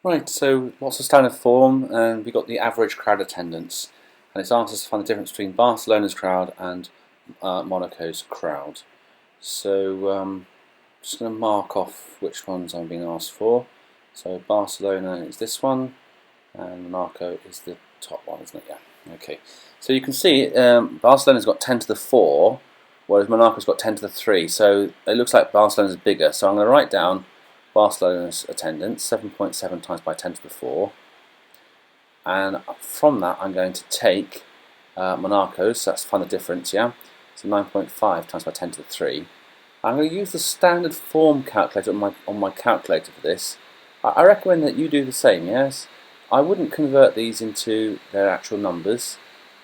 Right, so what's the standard form? And we got the average crowd attendance, and it's asked us to find the difference between Barcelona's crowd and Monaco's crowd. So just going to mark off which ones I'm being asked for. So Barcelona is this one, and Monaco is the top one, isn't it? Yeah. Okay. So you can see Barcelona's got 10 to the 4, whereas Monaco's got 10 to the 3. So it looks like Barcelona's bigger. So I'm going to write down Barcelona's attendance, 7.7 times by 10 to the 4. And from that, I'm going to take Monaco's, so that's find the difference, yeah? So 9.5 times by 10 to the 3. I'm going to use the standard form calculator on my calculator for this. I recommend that you do the same, yes? I wouldn't convert these into their actual numbers,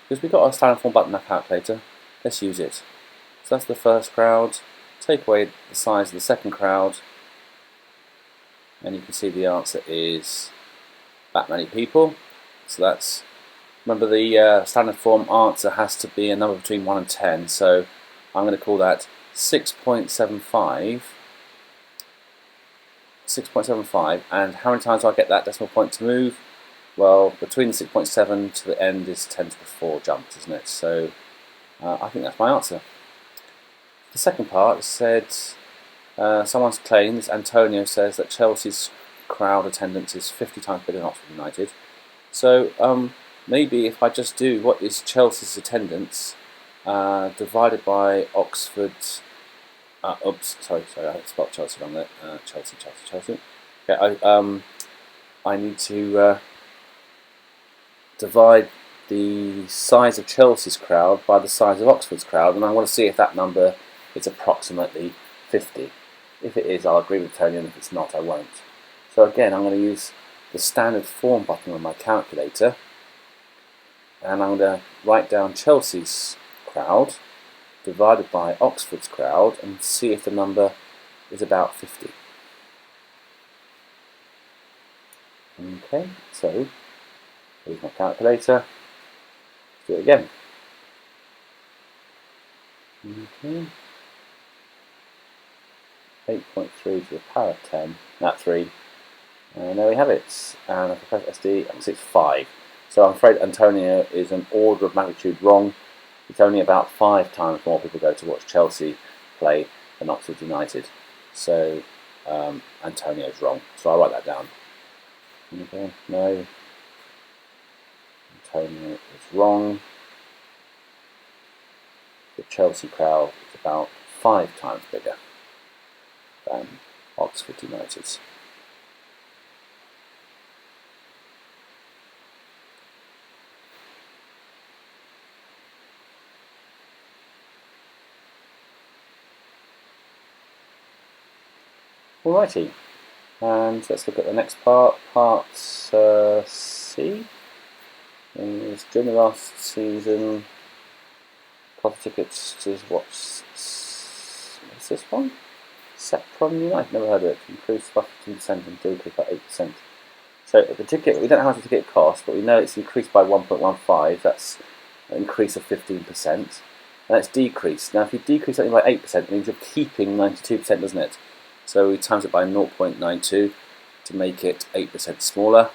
because we've got a standard form button in our calculator. Let's use it. So that's the first crowd. Take away the size of the second crowd, and you can see the answer is that many people. So that's, remember the standard form answer has to be a number between 1 and 10, so I'm going to call that 6.75. 6.75, and how many times do I get that decimal point to move? Well, between the 6.7 to the end is 10 to the 4 jumps, isn't it? So I think that's my answer. The second part said, someone's claims, Antonio says that Chelsea's crowd attendance is 50 times bigger than Oxford United. So maybe if I just do what is Chelsea's attendance divided by Oxford's. Oops, sorry, I spelled Chelsea wrong there. Chelsea. Okay, I need to divide the size of Chelsea's crowd by the size of Oxford's crowd, and I want to see if that number is approximately 50. If it is, I'll agree with Tony, and if it's not, I won't. So again, I'm going to use the standard form button on my calculator, and I'm going to write down Chelsea's crowd divided by Oxford's crowd and see if the number is about 50. Okay, so use my calculator. Let's do it again. Okay. 8.3 to the power of 10, that's 3. And there we have it. And if I press SD, it's 5. So I'm afraid Antonio is an order of magnitude wrong. It's only about 5 times more people go to watch Chelsea play than Oxford United. So Antonio's wrong. So I'll write that down. Okay, no. Antonio is wrong. The Chelsea crowd is about 5 times bigger than Oxford United's. Alrighty, and let's look at the next part, part C. During the last season, cost tickets to what's this one? Sepron United, never heard of it. Increased by 15% and decreased by 8%. So the ticket, we don't know how much the ticket costs, but we know it's increased by 1.15. That's an increase of 15%. And that's decreased. Now, if you decrease something by 8%, it means you're keeping 92%, doesn't it? So we times it by 0.92 to make it 8% smaller,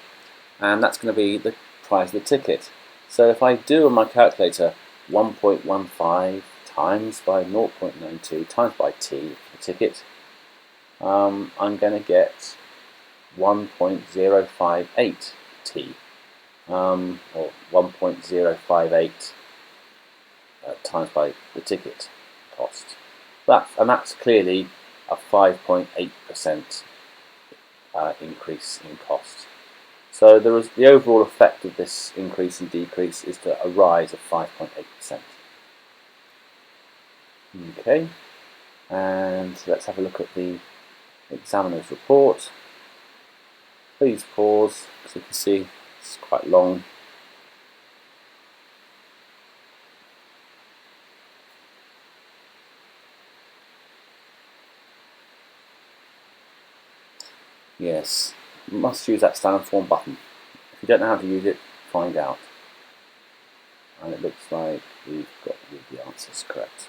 and that's going to be the price of the ticket. So if I do on my calculator 1.15 times by 0.92 times by t, the ticket, I'm going to get 1.058 t, or 1.058 times by the ticket cost. That's clearly a 5.8% increase in cost. So the overall effect of this increase and decrease is a rise of 5.8%. Okay, and let's have a look at the examiner's report. Please pause, because you can see it's quite long. Yes, you must use that standard form button. If you don't know how to use it, find out. And it looks like we've got the answers correct.